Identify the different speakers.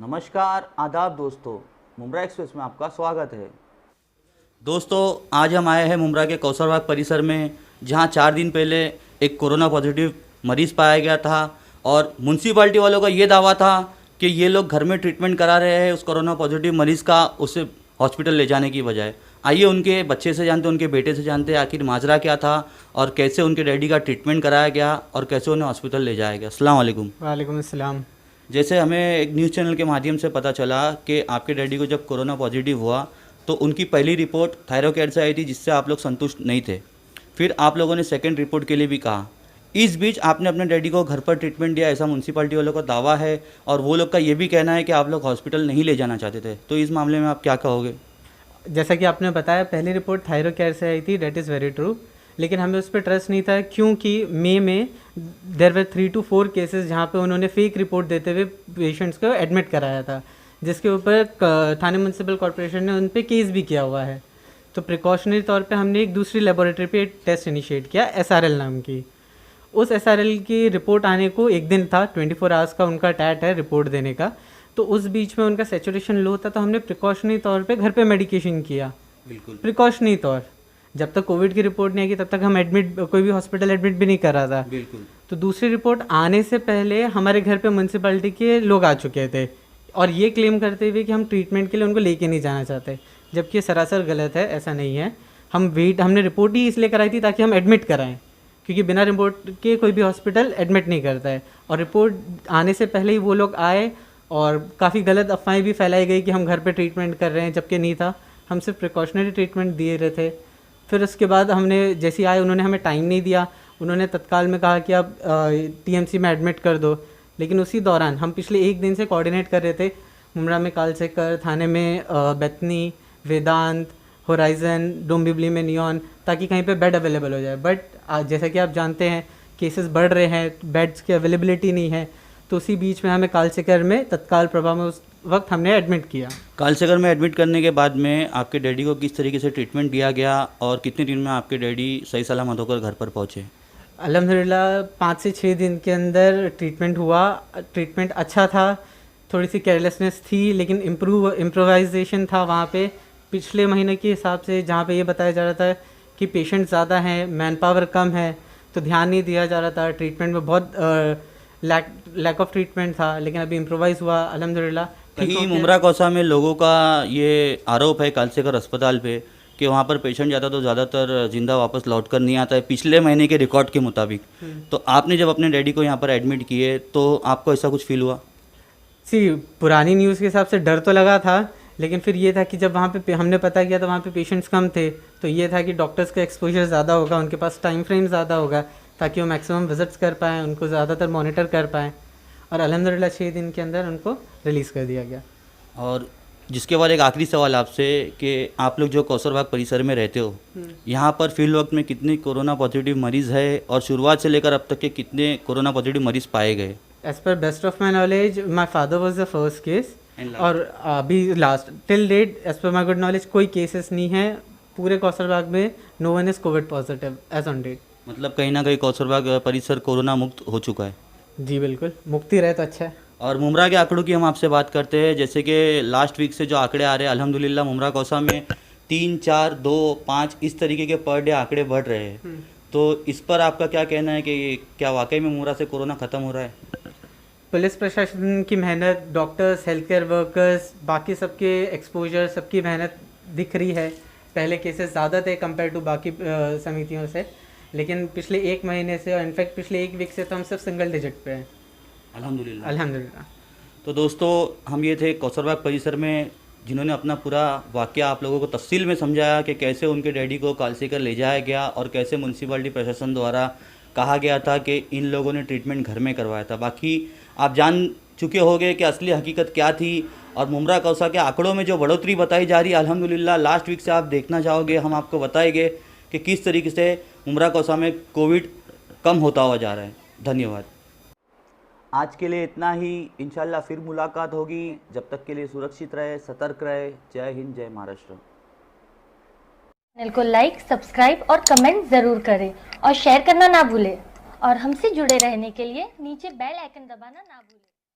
Speaker 1: नमस्कार आदाब दोस्तों, मुमरा एक्सप्रेस में आपका स्वागत है। दोस्तों, आज हम आए हैं मुमरा के कौसरबाग परिसर में, जहां 4 दिन पहले एक कोरोना पॉजिटिव मरीज़ पाया गया था और म्यूनसिपाल्टी वालों का ये दावा था कि ये लोग घर में ट्रीटमेंट करा रहे हैं उस कोरोना पॉजिटिव मरीज़ का, उसे हॉस्पिटल ले जाने की बजाय। आइए उनके बच्चे से जानते, उनके बेटे से जानते हैं आखिर माजरा क्या था और कैसे उनके डैडी का ट्रीटमेंट कराया गया और कैसे उन्हें हॉस्पिटल ले जाया गया। अस्सलाम वालेकुम।
Speaker 2: वालेकुम अस्सलाम।
Speaker 1: जैसे हमें एक न्यूज़ चैनल के माध्यम से पता चला कि आपके डैडी को जब कोरोना पॉजिटिव हुआ तो उनकी पहली रिपोर्ट थायरोकेयर से आई थी, जिससे आप लोग संतुष्ट नहीं थे। फिर आप लोगों ने सेकंड रिपोर्ट के लिए भी कहा। इस बीच आपने अपने डैडी को घर पर ट्रीटमेंट दिया, ऐसा म्यूनसिपाल्टी वालों का दावा है और वो लोग का ये भी कहना है कि आप लोग हॉस्पिटल नहीं ले जाना चाहते थे। तो इस मामले में आप क्या कहोगे?
Speaker 2: जैसा कि आपने बताया, पहली रिपोर्ट थायरोकेयर से आई थी, डेट इज़ वेरी ट्रू, लेकिन हमें उस पर ट्रस्ट नहीं था क्योंकि मई में देयर वर 3 to 4 केसेस जहाँ पे उन्होंने फेक रिपोर्ट देते हुए पेशेंट्स को एडमिट कराया था, जिसके ऊपर थाने म्यूनसिपल कॉर्पोरेशन ने उन पर केस भी किया हुआ है। तो प्रिकॉशनरी तौर पे हमने एक दूसरी लेबोरेटरी पे टेस्ट इनिशिएट किया, SRL नाम की। उस SRL की रिपोर्ट आने को एक दिन था, 24 आवर्स का उनका टैट है रिपोर्ट देने का। तो उस बीच में उनका सैचुरेशन लो था, तो हमने प्रिकॉशनरी तौर पे घर पे मेडिकेशन किया।
Speaker 1: बिल्कुल
Speaker 2: प्रिकॉशनरी तौर, जब तक कोविड की रिपोर्ट नहीं आई तब तक हम कोई भी हॉस्पिटल एडमिट भी नहीं कर रहा था।
Speaker 1: बिल्कुल।
Speaker 2: तो दूसरी रिपोर्ट आने से पहले हमारे घर पे म्यूनसिपैलिटी के लोग आ चुके थे और ये क्लेम करते हुए कि हम ट्रीटमेंट के लिए उनको लेके नहीं जाना चाहते, जबकि सरासर गलत है, ऐसा नहीं है। हमने रिपोर्ट ही इसलिए कराई थी ताकि हम एडमिट कराएं, क्योंकि बिना रिपोर्ट के कोई भी हॉस्पिटल एडमिट नहीं करता है। और रिपोर्ट आने से पहले ही वो लोग आए और काफ़ी गलत अफवाहें भी फैलाई गई कि हम घर पे ट्रीटमेंट कर रहे हैं, जबकि नहीं था। हम सिर्फ प्रिकॉशनरी ट्रीटमेंट दिए रहे थे। फिर उसके बाद हमने जैसे आए, उन्होंने हमें टाइम नहीं दिया, उन्होंने तत्काल में कहा कि आप TMC में एडमिट कर दो। लेकिन उसी दौरान हम पिछले एक दिन से कोऑर्डिनेट कर रहे थे, मुमरा में कालसेकर, थाने में बेतनी, वेदांत, होराइजन, डोंबिवली में नियॉन, ताकि कहीं पे बेड अवेलेबल हो जाए। बट जैसा कि आप जानते हैं केसेस बढ़ रहे हैं, बेड्स की अवेलेबिलिटी नहीं है। तो उसी बीच में हमें कालसेकर में तत्काल प्रभाव में उस वक्त हमने एडमिट किया।
Speaker 1: कालसेगर में एडमिट करने के बाद में आपके डैडी को किस तरीके से ट्रीटमेंट दिया गया और कितने दिन में आपके डैडी सही सलामत होकर घर पर पहुँचे?
Speaker 2: अल्हम्दुलिल्लाह 5 से 6 दिन के अंदर ट्रीटमेंट हुआ। ट्रीटमेंट अच्छा था, थोड़ी सी केयरलेसनेस थी, लेकिन इम्प्रोवाइजेशन था वहाँ पे। पिछले महीने के हिसाब से जहाँ पे ये बताया जा रहा था कि पेशेंट ज़्यादा हैं, मैन पावर कम है, तो ध्यान नहीं दिया जा रहा था। ट्रीटमेंट में बहुत लैक ऑफ ट्रीटमेंट था, लेकिन अभी इम्प्रोवाइज़ हुआ अल्हम्दुलिल्लाह।
Speaker 1: कहीं मुमरा कौसा में लोगों का ये आरोप है कालसेकर अस्पताल पे कि वहाँ पर पेशेंट जाता तो ज़्यादातर जिंदा वापस लौट कर नहीं आता है, पिछले महीने के रिकॉर्ड के मुताबिक। तो आपने जब अपने डैडी को यहाँ पर एडमिट किए तो आपको ऐसा कुछ फील हुआ?
Speaker 2: पुरानी न्यूज़ के हिसाब से डर तो लगा था, लेकिन फिर ये था कि जब वहाँ पे हमने पता किया तो वहाँ पे पेशेंट्स कम थे, तो ये था कि डॉक्टर्स का एक्सपोजर ज़्यादा होगा, उनके पास टाइम फ्रेम ज़्यादा होगा, ताकि वो मैक्सिमम विजिट्स कर पाएँ, उनको ज़्यादातर मॉनिटर कर पाएँ। और अल्हम्दुलिल्लाह 6 दिन के अंदर उनको रिलीज़ कर दिया गया।
Speaker 1: और जिसके बाद एक आखिरी सवाल आपसे कि आप लोग जो कौसरबाग परिसर में रहते हो, यहाँ पर फील्ड वक्त में कितने कोरोना पॉजिटिव मरीज़ है और शुरुआत से लेकर अब तक के कितने कोरोना पॉजिटिव मरीज़ पाए गए?
Speaker 2: As per best of my knowledge, my father was the first case और अभी last till date as per my good knowledge कोई केसेस नहीं है पूरे कौसरबाग में। No one is COVID positive as on date.
Speaker 1: मतलब कहीं ना कहीं कौसरबाग परिसर कोरोना मुक्त हो चुका है।
Speaker 2: जी बिल्कुल, मुक्ति रहे तो अच्छा है।
Speaker 1: और मुमरा के आंकड़ों की हम आपसे बात करते हैं, जैसे कि लास्ट वीक से जो आंकड़े आ रहे हैं, अल्हम्दुलिल्लाह मुमरा कौसा में 3, 4, 2, 5 इस तरीके के पर डे आंकड़े बढ़ रहे हैं। तो इस पर आपका क्या कहना है कि क्या वाकई में मुमरा से कोरोना ख़त्म हो रहा है?
Speaker 2: पुलिस प्रशासन की मेहनत, डॉक्टर्स, हेल्थ केयर वर्कर्स, बाकी सबके एक्सपोजर, सबकी मेहनत दिख रही है। पहले केसेस ज़्यादा थे कंपेयर टू बाकी समितियों से, लेकिन पिछले 1 महीने से और इनफैक्ट पिछले 1 वीक से तो हम सिर्फ सिंगल डिजिट पे हैं
Speaker 1: अल्हम्दुलिल्लाह।
Speaker 2: अल्हम्दुलिल्लाह।
Speaker 1: तो दोस्तों, हम ये थे कौसरबाग परिसर में, जिन्होंने अपना पूरा वाक़या आप लोगों को तफसील में समझाया कि कैसे उनके डैडी को कालसेकर ले जाया गया और कैसे म्यूनसिपाल्टी प्रशासन द्वारा कहा गया था कि इन लोगों ने ट्रीटमेंट घर में करवाया था। बाकी आप जान चुके होंगे कि असली हकीकत क्या थी और मुमरा कौसा के आंकड़ों में जो बढ़ोतरी बताई जा रही है, अल्हम्दुलिल्लाह लास्ट वीक से आप देखना चाहोगे, हम आपको बताएंगे कि किस तरीके से मुमरा कौसा में कोविड कम होता हुआ जा रहा है। धन्यवाद। आज के लिए इतना ही, इंशाल्लाह फिर मुलाकात होगी। जब तक के लिए सुरक्षित रहे, सतर्क रहे। जय हिंद, जय महाराष्ट्र।
Speaker 3: चैनल को लाइक, सब्सक्राइब और कमेंट ज़रूर करें और शेयर करना ना भूलें। और हमसे जुड़े रहने के लिए नीचे बेल आइकन दबाना ना भूलें।